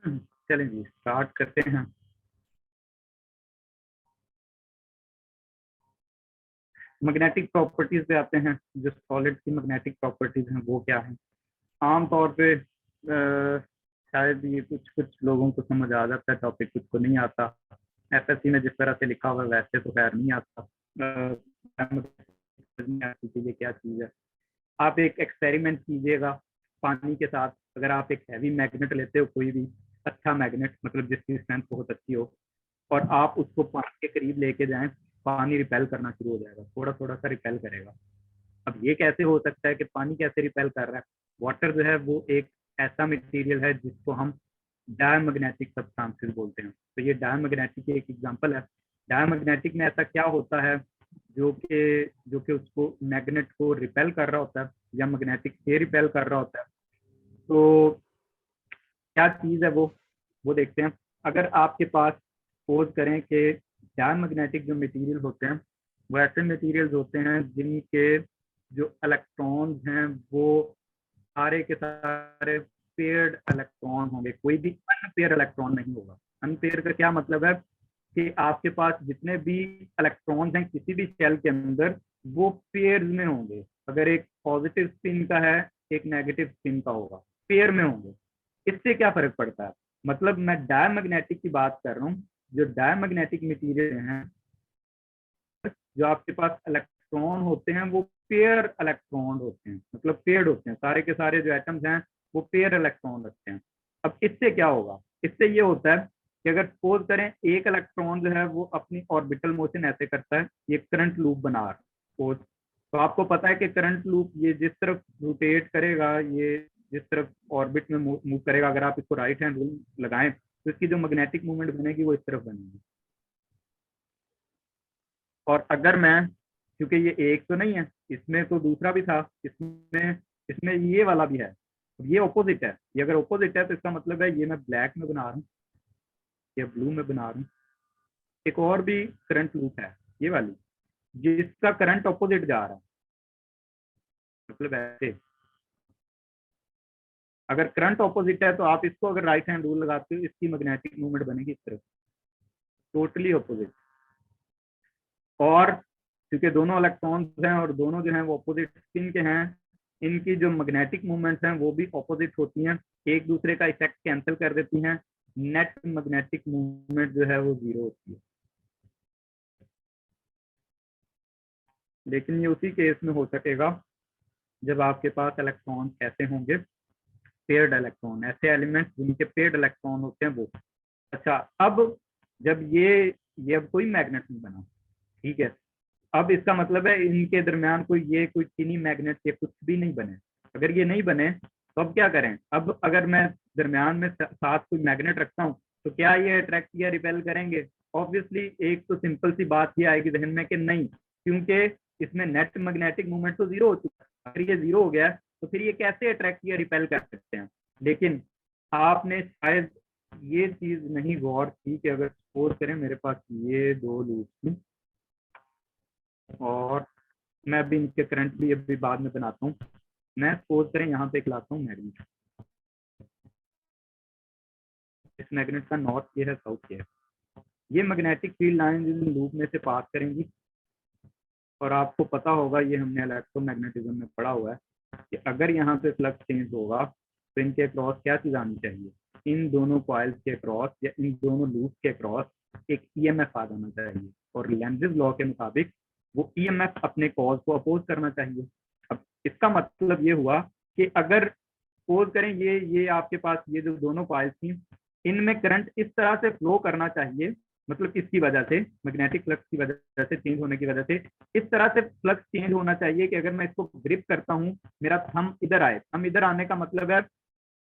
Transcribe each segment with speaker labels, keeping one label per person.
Speaker 1: चलें जी, स्टार्ट करते हैं। मैग्नेटिक प्रॉपर्टीज पे आते हैं। जो सॉलिड की मैग्नेटिक प्रॉपर्टीज हैं वो क्या है। आमतौर पे शायद ये कुछ कुछ लोगों को समझ आ जाता है टॉपिक, कुछ को नहीं आता। एफएससी में जिस तरह से लिखा हुआ है वैसे तो खैर नहीं आता। नहीं आती कि ये क्या चीज़ है। आप एक एक्सपेरिमेंट कीजिएगा पानी के साथ। अगर आप एक हैवी मैग्नेट लेते हो, कोई भी अच्छा मैग्नेट, मतलब जिसकी स्ट्रेंथ बहुत अच्छी हो, और आप उसको पानी के करीब लेके जाएं, पानी रिपेल करना शुरू हो जाएगा, थोड़ा थोड़ा सा रिपेल करेगा। अब ये कैसे हो सकता है कि पानी कैसे रिपेल कर रहा है। वाटर जो है वो एक ऐसा मटेरियल है जिसको हम डायमैग्नेटिक सब्सटेंसेस बोलते हैं। तो ये डायमैग्नेटिक की एक एग्जांपल है। डायमैग्नेटिक में ऐसा क्या होता है जो कि उसको मैग्नेट को रिपेल कर रहा होता है या मैग्नेटिक से रिपेल कर रहा होता है। तो क्या चीज़ है वो देखते हैं। अगर आपके पास सपोज करें कि डायमैग्नेटिक जो मटेरियल होते हैं वो ऐसे मटेरियल्स होते हैं जिनके जो इलेक्ट्रॉन्स हैं वो सारे के सारे पेयर्ड इलेक्ट्रॉन होंगे, कोई भी अनपेयर इलेक्ट्रॉन नहीं होगा। अनपेयर का क्या मतलब है कि आपके पास जितने भी इलेक्ट्रॉन्स हैं किसी भी शेल के अंदर वो पेयर्स में होंगे। अगर एक पॉजिटिव स्पिन का है, एक नेगेटिव स्पिन का होगा, पेयर में होंगे। इससे क्या फर्क पड़ता है, मतलब मैं डायमैग्नेटिक की बात कर रहा हूँ। जो डायमैग्नेटिक मटीरियल हैं, जो आपके पास इलेक्ट्रॉन होते हैं वो पेयर इलेक्ट्रॉन होते हैं, मतलब पेयर्ड होते हैं। सारे के सारे जो एटम्स हैं वो पेयर इलेक्ट्रॉन रखते हैं। अब इससे क्या होगा, इससे ये होता है कि अगर सपोज करें एक इलेक्ट्रॉन जो है वो अपनी ऑर्बिटल मोशन ऐसे करता है, ये करंट लूप बना रहा है। तो आपको पता है कि करंट लूप ये जिस तरफ रोटेट करेगा, ये जिस तरफ ऑर्बिट में मूव करेगा, अगर आप इसको राइट हैंड रूल लगाएं तो इसकी जो मैग्नेटिक मूवमेंट बनेगी वो इस तरफ बनेगी। और अगर मैं, क्योंकि ये एक तो नहीं है, इसमें तो दूसरा भी था, इसमें इसमें ये वाला भी है, ये ऑपोजिट है। ये अगर ऑपोजिट है तो इसका मतलब है ये मैं ब्लैक में बना रहा हूँ, ये ब्लू में बना रहा हूँ। एक और भी करंट लूप है, ये वाली, जिसका करंट ऑपोजिट जा रहा है। मतलब ऐसे अगर करंट ऑपोजिट है तो आप इसको अगर राइट हैंड रूल लगाते हो, इसकी मैग्नेटिक मूवमेंट बनेगी इस तरफ, टोटली ऑपोजिट। और क्योंकि दोनों इलेक्ट्रॉन्स हैं और दोनों जो हैं वो अपोजिट स्पिन के हैं, इनकी जो मैग्नेटिक मूवमेंट्स हैं वो भी अपोजिट होती हैं, एक दूसरे का इफेक्ट कैंसिल कर देती हैं। नेट मैग्नेटिक मूवमेंट जो है वो जीरो होती है। लेकिन ये उसी केस में हो सकेगा जब आपके पास इलेक्ट्रॉन ऐसे होंगे, पेयर्ड इलेक्ट्रॉन, ऐसे एलिमेंट्स जिनके पेयर्ड इलेक्ट्रॉन होते हैं वो। अच्छा, अब जब ये अब कोई मैग्नेट नहीं बना, ठीक है। अब इसका मतलब है इनके दरमियान कोई चीनी मैग्नेट या कुछ भी नहीं बने। अगर ये नहीं बने तो अब क्या करें। अब अगर मैं दरमियान में साथ कोई मैग्नेट रखता हूँ तो क्या ये अट्रैक्ट या रिपेल करेंगे। ऑब्वियसली एक तो सिंपल सी बात ये आएगी जहन में कि नहीं, क्योंकि इसमें नेट मैग्नेटिक मूवमेंट तो जीरो हो चुका है। अगर ये जीरो हो गया तो फिर ये कैसे अट्रैक्ट या रिपेल कर सकते हैं। लेकिन आपने शायद ये चीज नहीं गौर की कि अगर सपोज करें मेरे पास ये दो लूप थी और मैं अभी इनके करंट भी अभी बाद में बनाता हूँ। मैं सपोज करें यहाँ पे एक लाता हूँ मैग्नेट। इस मैग्नेट का नॉर्थ ये है, साउथ ये है। ये magnetic field line in loop में से पास करेंगी। और आपको पता होगा, ये हमने इलेक्ट्रोमैग्नेटिज्म में पढ़ा हुआ है कि अगर यहाँ पे फ्लक्स चेंज होगा तो इनके क्रॉस क्या चीज आनी चाहिए, इन दोनों कॉइल्स के क्रॉस या इन दोनों लूप के क्रॉस एक ईएमएफ आ जाना चाहिए। और लेंज़ेस लॉ के मुताबिक वो ईएमएफ अपने कॉज को अपोज करना चाहिए। अब इसका मतलब ये हुआ कि अगर सपोज करें ये आपके पास ये जो दोनों कॉइल्स थी, इनमें करंट इस तरह से फ्लो करना चाहिए, मतलब इसकी वजह से, मैग्नेटिक फ्लक्स की वजह से, चेंज होने की वजह से इस तरह से फ्लक्स चेंज होना चाहिए कि अगर मैं इसको ग्रिप करता हूँ, मेरा थंब इधर आए। थंब इधर आने का मतलब है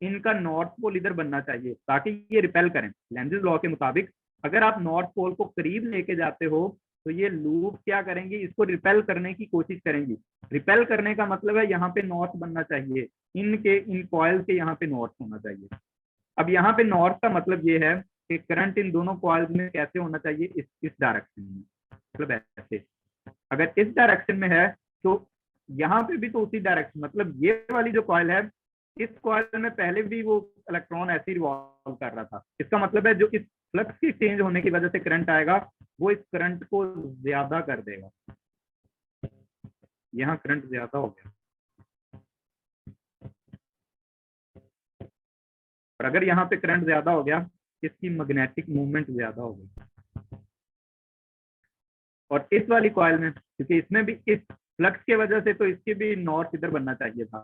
Speaker 1: इनका नॉर्थ पोल इधर बनना चाहिए ताकि ये रिपेल करें। लेंज़ेस लॉ के मुताबिक अगर आप नॉर्थ पोल को करीब लेके जाते हो तो ये लूप क्या करेंगी, इसको रिपेल करने की कोशिश करेंगी। रिपेल करने का मतलब है यहाँ पे नॉर्थ बनना चाहिए, इन कॉइल के यहाँ पे नॉर्थ होना चाहिए। अब यहाँ पे नॉर्थ का मतलब ये है कि करंट इन दोनों कॉइल्स में कैसे होना चाहिए, इस डायरेक्शन में, मतलब ऐसे। अगर इस डायरेक्शन में है तो यहाँ पे भी तो उसी डायरेक्शन, मतलब ये वाली जो कॉइल है इस कॉइल में पहले भी वो इलेक्ट्रॉन ऐसे ही रिवॉल्व कर रहा था। इसका मतलब है जो इस फ्लक्स की चेंज होने की वजह से करंट आएगा वो इस करंट को ज्यादा कर देगा। यहाँ करंट ज्यादा हो गया, और अगर यहाँ पे करंट ज्यादा हो गया इसकी मैग्नेटिक मूवमेंट ज्यादा हो गई। और इस वाली कॉइल में क्योंकि इसमें भी इस फ्लक्स के वजह से तो इसके भी नॉर्थ इधर बनना चाहिए था,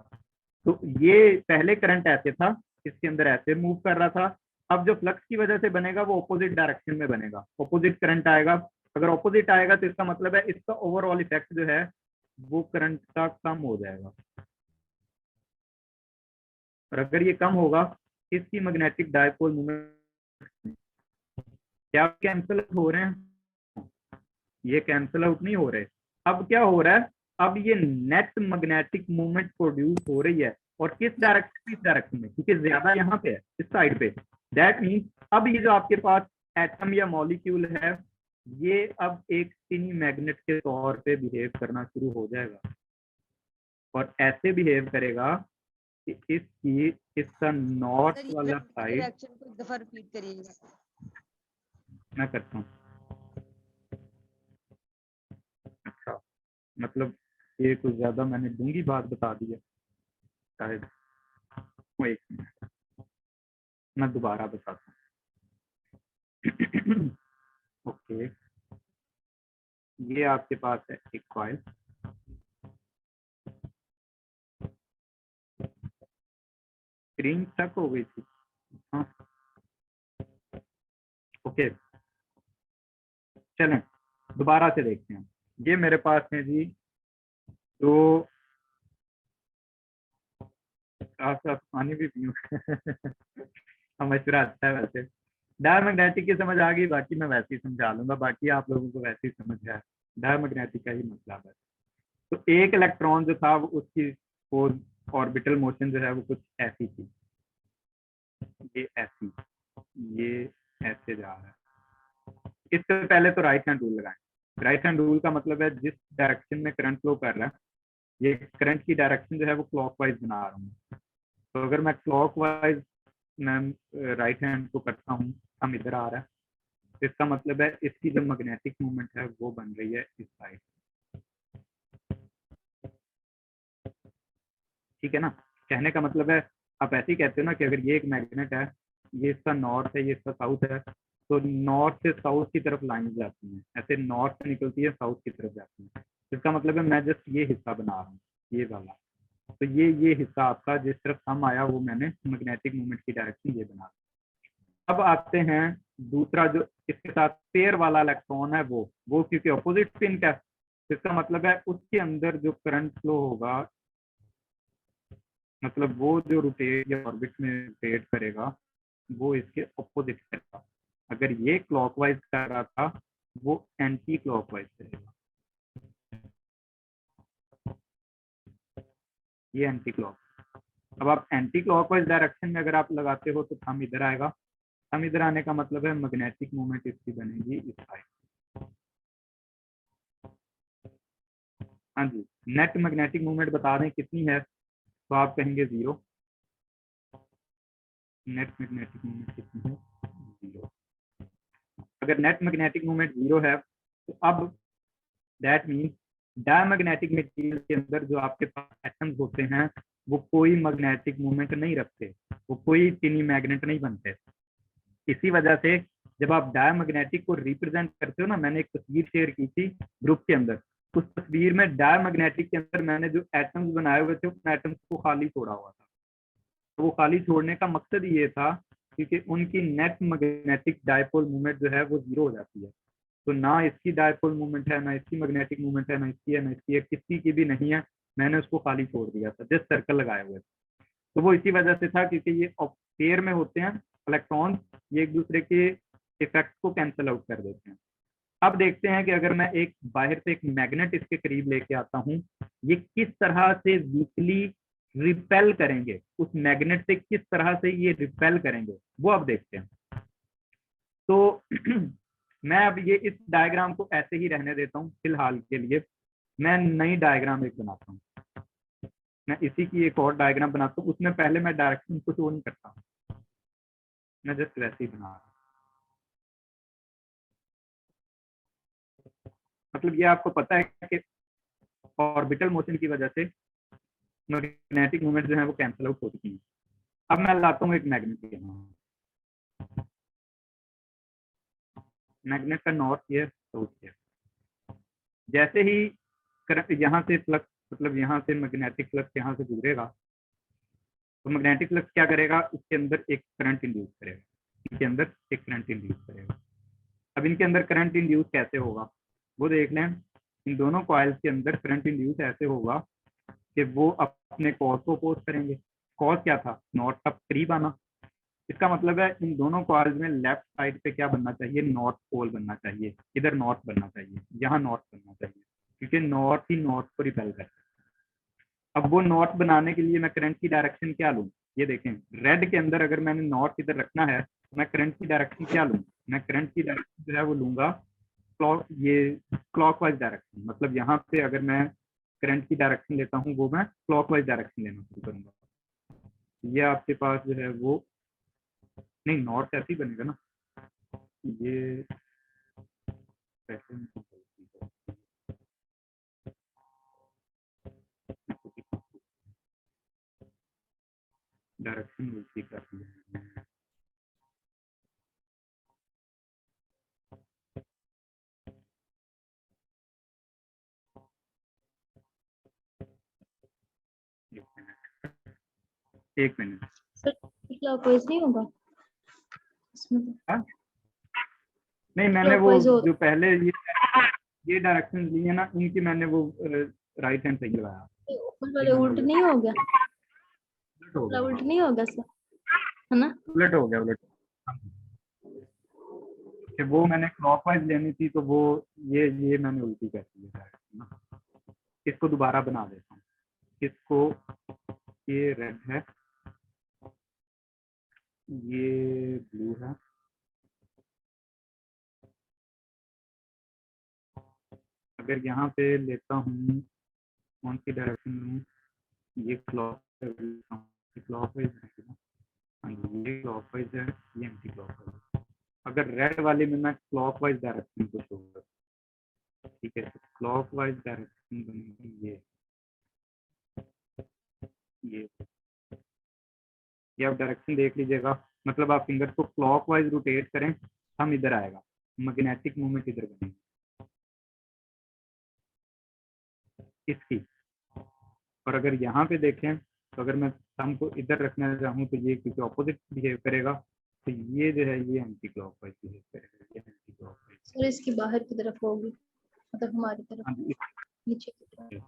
Speaker 1: तो ये पहले करंट ऐसे था, इसके अंदर ऐसे मूव कर रहा था। अब जो फ्लक्स की वजह से बनेगा वो ऑपोजिट डायरेक्शन में बनेगा, ऑपोजिट करंट आएगा। अगर ऑपोजिट आएगा तो इसका मतलब है इसका ओवरऑल इफेक्ट जो है वो करंट का कम हो जाएगा, और अगर ये कम होगा इसकी मैग्नेटिक डायपोल मूवमेंट क्या कैंसिल आउट हो रहे हैं, ये कैंसिल आउट नहीं हो रहे। अब क्या हो रहा है, अब ये नेट मैग्नेटिक मूवमेंट प्रोड्यूस हो रही है, और किस डायरेक्शन, इस डायरेक्शन में, क्योंकि ज्यादा यहाँ पे है इस साइड पे। दैट मीन्स अब ये जो आपके पास एटम या मॉलिक्यूल है ये अब एक टिनी मैग्नेट के तौर पे बिहेव करना शुरू हो जाएगा, और ऐसे बिहेव करेगा कि इसकी इसका नॉर्थ वाला साइड,
Speaker 2: रिएक्शन को एक दफा रिपीट करिएगा।
Speaker 1: मैं करता हूँ। अच्छा, मतलब ये कुछ ज्यादा मैंने डूंगी बात बता दी है शायद। एक मिनट मैं दोबारा बताता हूँ। ओके, ये आपके पास है एक कॉइल, स्क्रीन स्टक हो गई थी। हाँ ओके, चलें दोबारा से देखते हैं। ये मेरे पास है जी, तो आप पानी भी पीऊँ। मशवरा अच्छा है वैसे। डायमैग्नेटिक की समझ आ गई, बाकी मैं वैसे ही समझा लूंगा, बाकी आप लोगों को वैसे ही समझ है। डायमैग्नेटिक का ही मतलब है। तो एक इलेक्ट्रॉन जो था वो उसकी वो ऑर्बिटल मोशन जो है वो कुछ ऐसी थी, ये ऐसी, ये ऐसे जा रहा है। इससे पहले तो राइट हैंड रूल लगाएं। राइट हैंड रूल का मतलब है जिस डायरेक्शन में करंट फ्लो कर रहा है, ये करंट की डायरेक्शन जो है वो क्लॉकवाइज बना रहा हूँ। तो अगर मैं क्लॉकवाइज मैं राइट हैंड को करता हूँ, हम इधर आ रहा है, तो इसका मतलब है इसकी जो मैग्नेटिक मूवमेंट है वो बन रही है इस साइड। ठीक है ना, कहने का मतलब है आप ऐसे ही कहते हो ना कि अगर ये एक मैग्नेट है, ये इसका नॉर्थ है, ये इसका साउथ है, तो नॉर्थ से साउथ की तरफ लाइन जाती है, ऐसे नॉर्थ से निकलती है साउथ की तरफ जाती है। इसका मतलब है मैं जस्ट ये हिस्सा बना रहा हूँ, ये वाला। तो ये हिस्सा आपका जिस तरफ हम आया वो मैंने मैग्नेटिक मूवमेंट की डायरेक्शन ये बना। अब आते हैं दूसरा जो इसके साथ पेयर वाला इलेक्ट्रॉन है, वो क्योंकि अपोजिट स्पिन का, इसका मतलब है उसके अंदर जो करंट फ्लो होगा, मतलब वो जो रोटेट या ऑर्बिट में रोटेट करेगा वो इसके अपोजिट करेगा। अगर ये क्लॉकवाइज कर रहा था वो एंटी क्लॉकवाइज करेगा, ये एंटी क्लॉक। अब आप एंटी क्लॉकवाइज डायरेक्शन में अगर आप लगाते हो तो थंब इधर आएगा। थंब इधर आने का मतलब है मैग्नेटिक मूवमेंट इसकी बनेगी इस साइड। हाँ जी, नेट मैग्नेटिक मूवमेंट बता दें कितनी है, तो आप कहेंगे 0। नेट मैग्नेटिक मूवमेंट कितनी है, 0। अगर नेट मैग्नेटिक मूवमेंट 0 है तो अब दैट मीन्स डायमैग्नेटिक मटेरियल के अंदर जो आपके पास एटम्स होते हैं वो कोई मैग्नेटिक मूवमेंट नहीं रखते, वो कोई टिनी मैग्नेट नहीं बनते। इसी वजह से जब आप डायमैग्नेटिक को रिप्रेजेंट करते हो ना, मैंने एक तस्वीर शेयर की थी ग्रुप के अंदर, उस तस्वीर में डायमैग्नेटिक के अंदर मैंने जो एटम्स बनाए हुए थे उन एटम्स को खाली छोड़ा हुआ था। तो वो खाली छोड़ने का मकसद ये था क्योंकि उनकी नेट मैग्नेटिक डायपोल मूवमेंट जो है वो 0 हो जाती है। तो ना इसकी डायपोल मूवमेंट है, ना इसकी मैग्नेटिक मूवमेंट है, ना इसकी है, ना इसकी है, किसी की भी नहीं है। मैंने उसको खाली छोड़ दिया था, जस्ट सर्कल लगाए हुए थे। तो वो इसी वजह से था क्योंकि ये पेयर में होते हैं इलेक्ट्रॉन, ये एक दूसरे के इफेक्ट को कैंसिल आउट कर देते हैं। अब देखते हैं कि अगर मैं एक बाहर से एक मैग्नेट इसके करीब लेके आता हूँ, ये किस तरह से वीकली रिपेल करेंगे, उस मैग्नेट से किस तरह से ये रिपेल करेंगे वो अब देखते हैं। तो मैं अब ये इस डायग्राम को ऐसे ही रहने देता हूँ फिलहाल के लिए। मैं नई डायग्राम एक बनाता हूँ, मैं इसी की एक और डायग्राम बनाता हूँ, उसमें पहले मैं डायरेक्शन को शो नहीं करता, मैं जस्ट वैसे ही बना रहा हूँ। मतलब ये आपको पता है कि ऑर्बिटल मोशन की वजह से मैग्नेटिक मूवमेंट जो है वो कैंसिल आउट हो चुकी है। अब मैं लाता हूँ एक मैग्नेट यहाँ, मैग्नेट का नॉर्थ ये साउथ है। जैसे ही करंट यहाँ से फ्लक्स, मतलब यहाँ से मैग्नेटिक फ्लक्स यहाँ से गुजरेगा, तो मैग्नेटिक फ्लक्स क्या करेगा, इसके अंदर एक करंट इंड्यूस करेगा, इसके अंदर एक करंट इंड्यूस करेगा। अब इनके अंदर करंट इंड्यूस कैसे होगा वो देख लें। इन दोनों कॉइल्स के अंदर करंट इंड्यूस ऐसे होगा कि वो अपने कॉज को अपोज करेंगे। कॉज क्या था, नॉर्थ का करीब आना। इसका मतलब है इन दोनों कॉइल्स में लेफ्ट साइड पे क्या बनना चाहिए, नॉर्थ पोल बनना चाहिए, इधर नॉर्थ बनना चाहिए, यहाँ नॉर्थ बनना चाहिए, क्योंकि नॉर्थ ही नॉर्थ को रिपेल करता है। अब वो नॉर्थ बनाने के लिए मैं करंट की डायरेक्शन क्या लूँ, ये देखें, रेड के अंदर अगर मैंने नॉर्थ इधर रखना है तो मैं करंट की डायरेक्शन क्या लूँ, मैं करंट की डायरेक्शन जो है वो लूंगा क्लॉकवाइज डायरेक्शन। मतलब यहाँ पे अगर मैं करंट की डायरेक्शन लेता हूँ वो मैं क्लॉकवाइज डायरेक्शन लेना शुरू करूंगा। ये आपके पास जो है वो नहीं, नॉर्थ ऐसे ही बनेगा ना, ये डायरेक्शन उल्टी कर दी है। एक मिनट
Speaker 3: सर क्लॉकवाइज नहीं होगा इसमें तो?
Speaker 1: हाँ? नहीं, मैंने वो
Speaker 3: Clockwise हो-
Speaker 1: जो पहले ये डायरेक्शन ली है ना, इनकी मैंने वो राइट हैंड सही लगाया।
Speaker 3: ऊपर वाले उल्ट नहीं हो गया?
Speaker 1: उलट हो गया,
Speaker 3: उल्ट नहीं होगा सर, है ना?
Speaker 1: उलट हो गया, उलट। कि वो मैंने क्लॉकवाइज लेनी थी तो वो ये मैंने उल्टी कर दी है ना। इसको दोबारा बना देता हूँ। इसको, ये रेड है, ये ब्लू है, अगर यहाँ पे लेता हूँ कौन सी डायरेक्शन में, ये क्लॉकवाइज है ना, हाँ ये क्लॉकवाइज है, ये एंटी क्लॉकवाइज। अगर रेड वाले में मैं क्लॉकवाइज डायरेक्शन को शो कर, ठीक है, तो क्लॉकवाइज डायरेक्शन बनेगी ये आप डायरेक्शन देख लीजिएगा। मतलब आप फिंगर को क्लॉकवाइज रोटेट करें, हम इधर आएगा, मैग्नेटिक मूवमेंट इधर बनेगी इसकी। और अगर यहाँ पे देखें तो अगर मैं थंब को इधर रखना चाहूँ तो ये क्योंकि ऑपोजिट बिहेव करेगा, तो ये जो है ये एंटी क्लॉकवाइज बिहेव करेगा, ये एंटी क्लॉकवाइज।
Speaker 3: सर इसकी बाहर की तरफ होगी, मतलब हमारी तरफ,
Speaker 1: हाँ जी,
Speaker 3: नीचे की तरफ।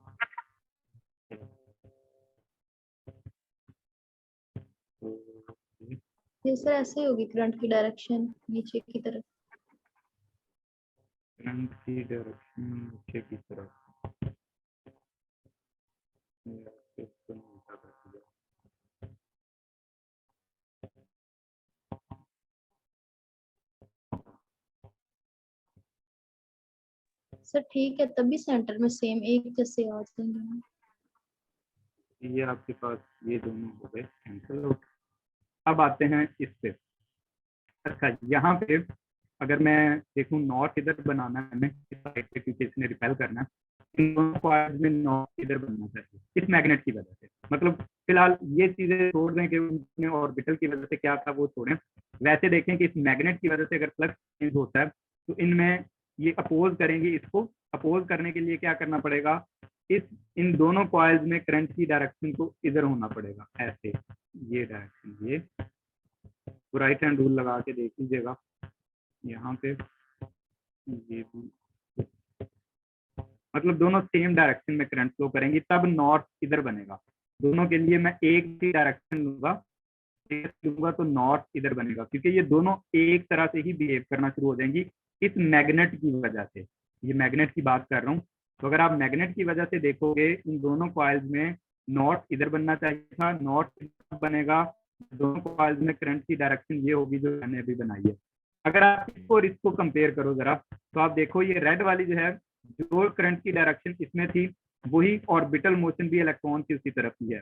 Speaker 1: तो
Speaker 3: ये सर ऐसे ही होगी करंट की डायरेक्शन नीचे की तरफ।
Speaker 1: करंट की डायरेक्शन नीचे की तरफ, इसको उल्टा कर दिया।
Speaker 3: सर ठीक है, तभी सेंटर में सेम एक जैसे आ जाएंगे ना।
Speaker 1: ये आपके पास ये दोनों हो गए कैंसिल आउट। अब आते हैं इस पे। अच्छा, यहाँ पे अगर मैं देखूं नॉर्थ इधर बनाना है हमें इस साइड पे, क्योंकि इसने रिपेल करना है, इन दोनों कॉइल्स में नॉर्थ इधर बनना चाहिए इस मैग्नेट की वजह से। मतलब फिलहाल ये चीजें छोड़ दें कि उसमें ऑर्बिटल की वजह से क्या था वो छोड़ें, वैसे देखें कि इस मैग्नेट की वजह से अगर फ्लक्स चेंज होता है तो इनमें ये अपोज करेंगे। इसको अपोज करने के लिए क्या करना पड़ेगा, इन दोनों कॉइल्स में करंट की डायरेक्शन को इधर होना पड़ेगा, ऐसे ये डायरेक्शन, ये राइट हैंड रूल लगा के देख लीजिएगा यहाँ पे, ये भी मतलब दोनों सेम डायरेक्शन में करंट फ्लो करेंगी, तब नॉर्थ इधर बनेगा। दोनों के लिए मैं एक ही डायरेक्शन लूंगा तो नॉर्थ इधर बनेगा, क्योंकि ये दोनों एक तरह से ही बिहेव करना शुरू हो जाएंगी इस मैग्नेट की वजह से। ये मैग्नेट की बात कर रहा हूँ, तो अगर आप मैग्नेट की वजह से देखोगे इन दोनों कॉइल्स में नॉर्थ इधर बनना चाहिए था, नॉर्थ बनेगा, दोनों कॉइल्स में करंट की डायरेक्शन ये होगी जो मैंने अभी बनाई है। अगर आप इसको और इसको कंपेयर करो जरा, तो आप देखो ये रेड वाली जो है, जो करंट की डायरेक्शन इसमें थी वही ऑर्बिटल मोशन भी इलेक्ट्रॉन की उसी तरफ ही है।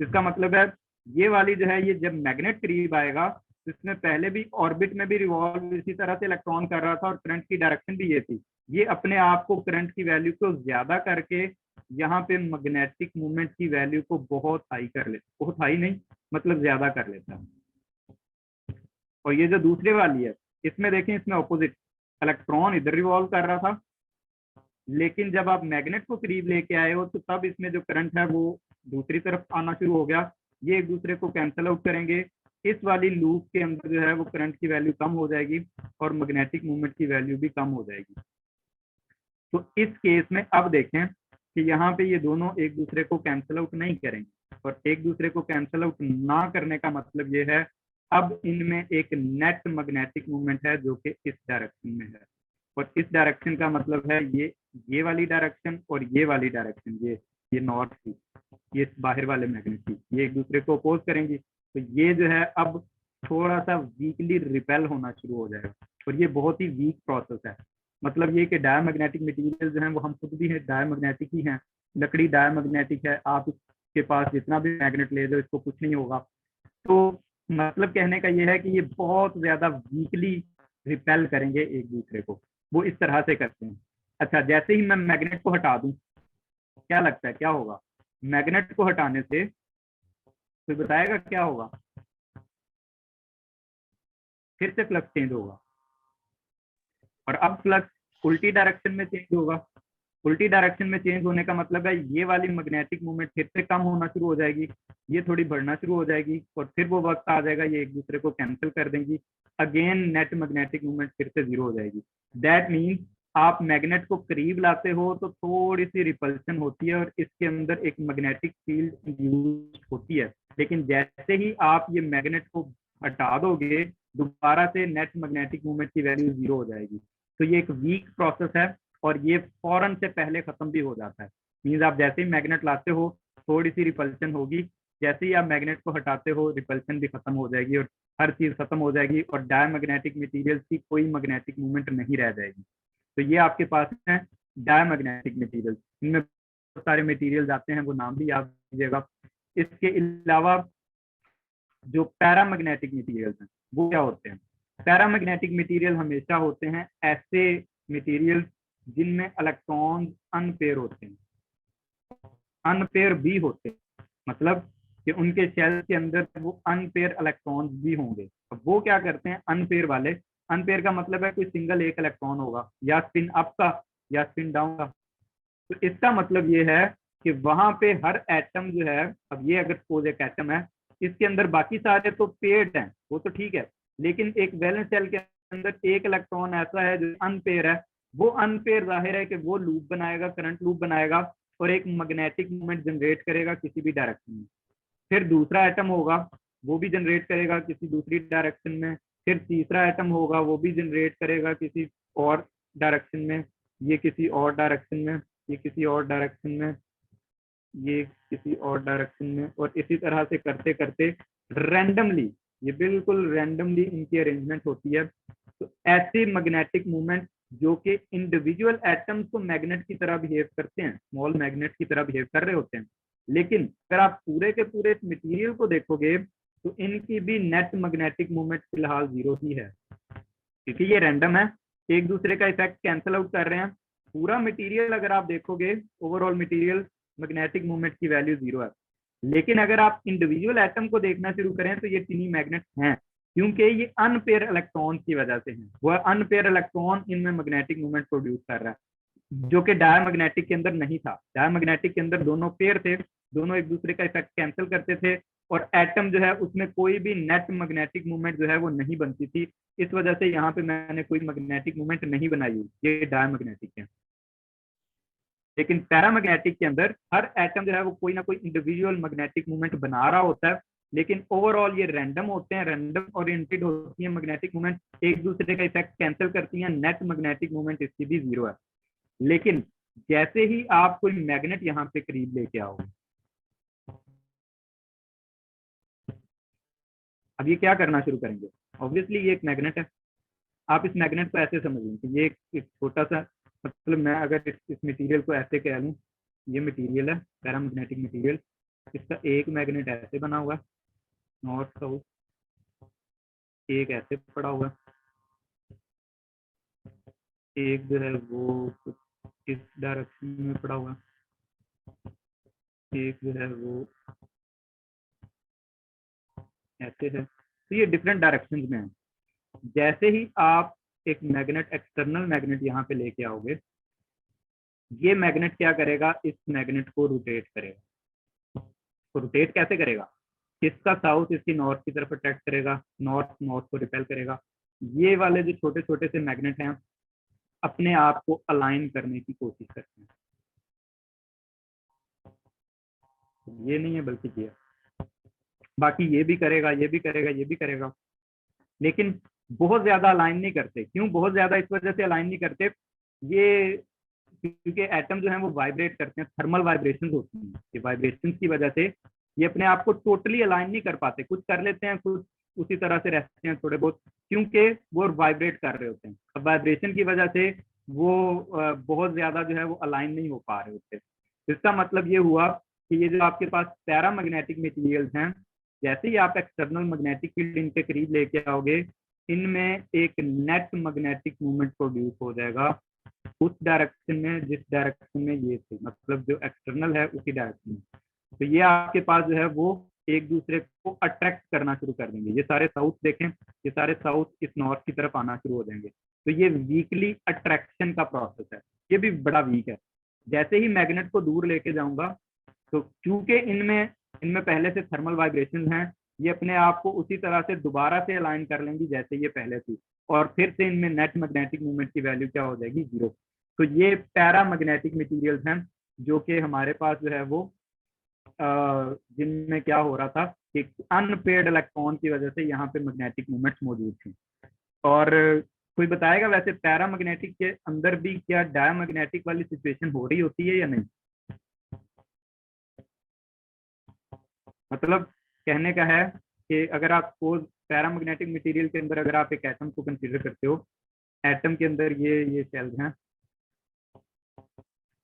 Speaker 1: इसका मतलब है ये वाली जो है, ये जब मैग्नेट करीब आएगा तो इसमें पहले भी ऑर्बिट में भी रिवॉल्व इसी तरह से इलेक्ट्रॉन कर रहा था और करंट की डायरेक्शन भी ये थी। ये अपने आप को करंट की वैल्यू को ज्यादा करके यहाँ पे मैग्नेटिक मूवमेंट की वैल्यू को बहुत हाई कर लेता, बहुत हाई नहीं मतलब ज्यादा कर लेता है। और ये जो दूसरे वाली है, इसमें देखें, इसमें ऑपोजिट, इलेक्ट्रॉन इधर रिवॉल्व कर रहा था, लेकिन जब आप मैग्नेट को करीब लेके आए हो तो तब इसमें जो करंट है वो दूसरी तरफ आना शुरू हो गया। ये एक दूसरे को कैंसिल आउट करेंगे। इस वाली लूप के अंदर जो है वो करंट की वैल्यू कम हो जाएगी और मैग्नेटिक मूवमेंट की वैल्यू भी कम हो जाएगी। तो इस केस में अब देखें कि यहाँ पे ये दोनों एक दूसरे को कैंसिल आउट नहीं करेंगे, और एक दूसरे को कैंसिल आउट ना करने का मतलब ये है अब इनमें एक नेट मैग्नेटिक मूवमेंट है जो कि इस डायरेक्शन में है। और इस डायरेक्शन का मतलब है ये वाली डायरेक्शन और ये वाली डायरेक्शन, ये नॉर्थ की, ये बाहर वाले मैग्नेट की, ये एक दूसरे को अपोज करेंगी। तो ये जो है अब थोड़ा सा वीकली रिपेल होना शुरू हो जाएगा, और ये बहुत ही वीक प्रोसेस है। मतलब ये कि डायमैग्नेटिक मटेरियल जो है वो हम खुद भी है डायमैग्नेटिक ही हैं, लकड़ी डायमैग्नेटिक है, आप इसके पास जितना भी मैग्नेट ले जाओ इसको कुछ नहीं होगा। तो मतलब कहने का ये है कि ये बहुत ज्यादा वीकली रिपेल करेंगे एक दूसरे को, वो इस तरह से करते हैं। अच्छा, जैसे ही मैं मैग्नेट को हटा दूं, क्या लगता है क्या होगा? मैग्नेट को हटाने से कोई बताएगा क्या होगा? फिर से फ्लक्स चेंज होगा, और अब फ्लक्स उल्टी डायरेक्शन में चेंज होगा। उल्टी डायरेक्शन में चेंज होने का मतलब है ये वाली मैग्नेटिक मूवमेंट फिर से कम होना शुरू हो जाएगी, ये थोड़ी बढ़ना शुरू हो जाएगी, और फिर वो वक्त आ जाएगा ये एक दूसरे को कैंसिल कर देंगी। अगेन नेट मैग्नेटिक मूवमेंट फिर से जीरो हो जाएगी। दैट मीन्स आप मैग्नेट को करीब लाते हो तो थोड़ी सी रिपल्शन होती है और इसके अंदर एक मैग्नेटिक फील्ड इंड्यूस होती है, लेकिन जैसे ही आप ये मैग्नेट को हटा दोगे दोबारा से नेट मैग्नेटिक मूवमेंट की वैल्यू जीरो हो जाएगी। तो ये एक वीक प्रोसेस है और ये फौरन से पहले खत्म भी हो जाता है। मीन्स आप जैसे ही मैग्नेट लाते हो थोड़ी सी रिपल्शन होगी, जैसे ही आप मैग्नेट को हटाते हो रिपल्शन भी खत्म हो जाएगी और हर चीज खत्म हो जाएगी और डायमैग्नेटिक मटेरियल की कोई मैग्नेटिक मूवमेंट नहीं रह जाएगी। तो ये आपके पास है डायमैग्नेटिक मटेरियल। इनमें बहुत सारे मटेरियल आते हैं, वो नाम भी याद कीजिएगा। इसके अलावा जो पैरामैग्नेटिक मटेरियल्स हैं वो क्या होते हैं? पैरामैग्नेटिक मटेरियल हमेशा होते हैं ऐसे मटेरियल जिनमें इलेक्ट्रॉन अनपेयर होते हैं, अनपेयर भी होते हैं, मतलब कि उनके शेल के अंदर वो अनपेयर इलेक्ट्रॉन्स भी होंगे। अब वो क्या करते हैं अनपेयर वाले? अनपेयर का मतलब है कोई सिंगल एक इलेक्ट्रॉन होगा, या स्पिन अप का या स्पिन डाउन का। तो इसका मतलब ये है कि वहां पे हर एटम जो है, अब ये अगर सपोज एक एटम है, इसके अंदर बाकी सारे तो पेयर्ड हैं, वो तो ठीक है, लेकिन एक वैलेंस शेल के अंदर एक इलेक्ट्रॉन ऐसा है जो अनपेयर है। वो अनपेयर जाहिर है कि वो लूप बनाएगा, करंट लूप बनाएगा और एक मैग्नेटिक मूवमेंट जनरेट करेगा किसी भी डायरेक्शन में। फिर दूसरा एटम होगा वो भी जनरेट करेगा किसी दूसरी डायरेक्शन में, फिर तीसरा एटम होगा वो भी जनरेट करेगा किसी और डायरेक्शन में, ये किसी और डायरेक्शन में, ये किसी और डायरेक्शन में, ये किसी और डायरेक्शन में, और इसी तरह से करते करते रैंडमली, ये बिल्कुल रैंडमली इनकी अरेंजमेंट होती है। तो ऐसे मैग्नेटिक मूवमेंट जो कि इंडिविजुअल एटम्स को मैग्नेट की तरह बिहेव करते हैं, स्मॉल मैग्नेट की तरह बिहेव कर रहे होते हैं, लेकिन अगर आप पूरे के पूरे इस मटेरियल को देखोगे तो इनकी भी नेट मैग्नेटिक मूवमेंट फिलहाल जीरो ही है, क्योंकि ये रैंडम है, एक दूसरे का इफेक्ट कैंसिल आउट कर रहे हैं। पूरा मटेरियल अगर आप देखोगे ओवरऑल मटेरियल मैग्नेटिक मूवमेंट की वैल्यू जीरो है, लेकिन अगर आप इंडिविजुअल एटम को देखना शुरू करें तो ये टिनी मैग्नेट हैं, क्योंकि ये अनपेयर इलेक्ट्रॉन की वजह से हैं। वह अनपेयर इलेक्ट्रॉन इनमें मैग्नेटिक मूवमेंट प्रोड्यूस कर रहा है, जो कि डायमैग्नेटिक के अंदर नहीं था। डायमैग्नेटिक के अंदर दोनों पेयर थे, दोनों एक दूसरे का इफेक्ट कैंसिल करते थे, और एटम जो है उसमें कोई भी नेट मैग्नेटिक मूवमेंट जो है वो नहीं बनती थी। इस वजह से यहाँ पे मैंने कोई मैग्नेटिक मूवमेंट नहीं बनाई, ये डायमैग्नेटिक है। लेकिन पैरामैग्नेटिक के अंदर हर एटम जो है वो कोई ना कोई इंडिविजुअल मैग्नेटिक मूवमेंट बना रहा होता है, लेकिन ओवरऑल ये रैंडम होते हैं, रैंडम ओरिएंटेड होती है मैग्नेटिक मूवमेंट, एक दूसरे का इफेक्ट कैंसिल करती हैं, नेट मैग्नेटिक मूवमेंट इसकी भी जीरो है। लेकिन जैसे ही आप कोई मैग्नेट यहाँ पे करीब लेके आओ, अब ये क्या करना शुरू करेंगे? ऑब्वियसली ये एक मैग्नेट है, आप इस मैग्नेट को ऐसे समझें कि ये एक छोटा सा, मतलब मैं अगर इस मटेरियल को ऐसे कह लूँ, ये मटेरियल है पैरामैग्नेटिक मटेरियल, इसका एक मैग्नेट ऐसे बना हुआ है नॉर्थ साउथ, एक ऐसे पड़ा हुआ है, एक जो है वो कुछ इस डायरेक्शन में पड़ा हुआ है, एक जो है वो ऐसे है। तो ये डिफरेंट डायरेक्शन में है। जैसे ही आप एक मैग्नेट एक्सटर्नल मैग्नेट यहाँ पे लेके आओगे, ये मैग्नेट क्या करेगा, इस मैग्नेट को रोटेट करेगा। तो रोटेट कैसे करेगा, इसका साउथ इसकी नॉर्थ की तरफ अट्रैक्ट करेगा, नॉर्थ नॉर्थ को रिपेल करेगा। ये वाले जो छोटे छोटे से मैग्नेट हैं अपने आप को अलाइन करने की कोशिश करते हैं। ये नहीं है बल्कि ये, बाकी ये भी करेगा, ये भी करेगा, ये भी करेगा, लेकिन बहुत ज्यादा अलाइन नहीं करते। क्यों बहुत ज्यादा इस वजह से अलाइन नहीं करते, ये क्योंकि एटम जो है वो वाइब्रेट करते हैं, थर्मल वाइब्रेशंस होती हैं। ये वाइब्रेशंस की वजह से ये अपने आप को टोटली अलाइन नहीं कर पाते, कुछ कर लेते हैं, कुछ उसी तरह से रहते हैं थोड़े बहुत, क्योंकि वो वाइब्रेट कर रहे होते हैं। अब वाइब्रेशन की वजह से वो बहुत ज्यादा जो है वो अलाइन नहीं हो पा रहे होते। इसका मतलब ये हुआ कि ये जो आपके पास पैरामैग्नेटिक मटेरियल्स हैं, जैसे ही आप एक्सटर्नल मैग्नेटिक फील्ड इनके करीब लेके आओगे, इनमें एक नेट मैग्नेटिक मूवमेंट प्रोड्यूस हो जाएगा उस डायरेक्शन में जिस डायरेक्शन में ये थे, मतलब जो एक्सटर्नल है उसी डायरेक्शन में। तो ये आपके पास जो है वो एक दूसरे को अट्रैक्ट करना शुरू कर देंगे। ये सारे साउथ देखें, ये सारे साउथ इस नॉर्थ की तरफ आना शुरू हो जाएंगे। तो ये वीकली अट्रैक्शन का प्रोसेस है, ये भी बड़ा वीक है। जैसे ही मैग्नेट को दूर लेके जाऊंगा, तो क्योंकि इनमें इनमें पहले से थर्मल वाइब्रेशन हैं, ये अपने आप को उसी तरह से दोबारा से अलाइन कर लेंगी जैसे ये पहले थी, और फिर से इनमें नेट मैग्नेटिक मूवमेंट की वैल्यू क्या हो जाएगी, 0। तो ये पैरामैग्नेटिक मटेरियल्स हैं जो कि हमारे पास जो है वो जिनमें क्या हो रहा था कि अनपेयर्ड इलेक्ट्रॉन की वजह से यहाँ पे मैग्नेटिक मूवमेंट्स मौजूद थी। और कोई बताएगा वैसे पैरामैग्नेटिक के अंदर भी क्या डायमैग्नेटिक वाली सिचुएशन हो रही होती है या नहीं? मतलब कहने का है कि अगर आप सपोज पैरामैग्नेटिक मटेरियल के अंदर अगर आप एक एटम को कंसीडर करते हो, एटम के अंदर ये सेल्स हैं,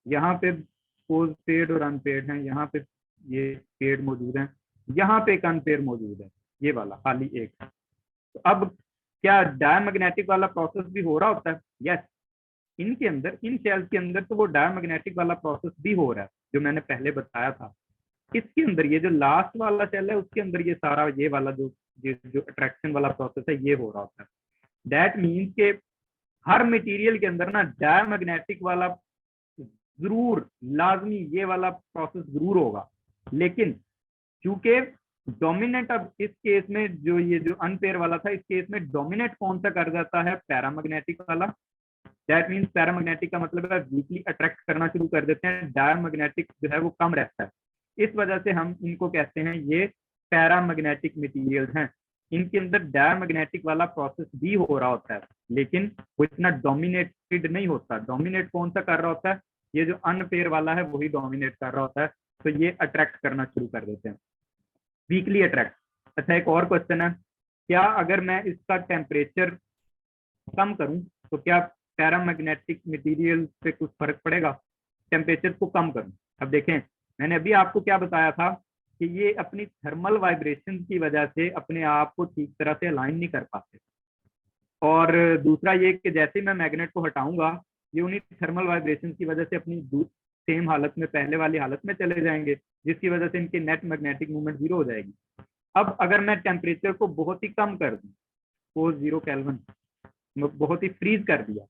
Speaker 1: यहाँ पे सपोज पेड और अनपेड हैं, यहाँ पे ये पेड मौजूद हैं, यहाँ पे एक अनपेड मौजूद है, ये वाला खाली एक। तो अब क्या डायमैग्नेटिक वाला प्रोसेस भी हो रहा होता है? यस, इनके अंदर, इन सेल्स के अंदर तो वो डायमैग्नेटिक वाला प्रोसेस भी हो रहा है जो मैंने पहले बताया था। इसके अंदर ये जो लास्ट वाला सेल है उसके अंदर ये सारा ये वाला जो अट्रैक्शन वाला प्रोसेस है ये हो रहा होता है। दैट मीन्स के हर मटेरियल के अंदर ना डायमैग्नेटिक वाला जरूर लाजमी ये वाला प्रोसेस जरूर होगा, लेकिन क्योंकि डोमिनेट, अब इस केस में जो अनपेयर वाला था, इस केस में डोमिनेट कौन सा कर जाता है, पैरामैग्नेटिक वाला। दैट मीन्स पैरामैग्नेटिक का मतलब है वीकली अट्रैक्ट करना शुरू कर देते हैं, डायमैग्नेटिक जो है वो कम रहता है। इस वजह से हम इनको कहते हैं ये पैरामैग्नेटिक मटेरियल्स हैं। इनके अंदर डायमैग्नेटिक वाला प्रोसेस भी हो रहा होता है, लेकिन वो इतना डोमिनेटेड नहीं होता। डोमिनेट कौन सा कर रहा होता है, ये जो अनपेयर वाला है वही डोमिनेट कर रहा होता है। तो ये अट्रैक्ट करना शुरू कर देते हैं, वीकली अट्रैक्ट। अच्छा, एक और क्वेश्चन है, क्या अगर मैं इसका टेम्परेचर कम करूं तो क्या पैरामैग्नेटिक मटेरियल पे कुछ फर्क पड़ेगा? टेम्परेचर को कम करूं, अब देखें मैंने अभी आपको क्या बताया था कि ये अपनी थर्मल वाइब्रेशन की वजह से अपने आप को ठीक तरह से अलाइन नहीं कर पाते। और दूसरा ये कि जैसे मैं मैग्नेट को हटाऊंगा, ये उन्हीं थर्मल वाइब्रेशन की वजह से अपनी सेम हालत में, पहले वाली हालत में चले जाएंगे, जिसकी वजह से इनकी नेट मैग्नेटिक मूवमेंट 0 हो जाएगी। अब अगर मैं टेम्परेचर को बहुत ही कम कर दूं, वो 0 केल्विन, बहुत ही फ्रीज कर दिया,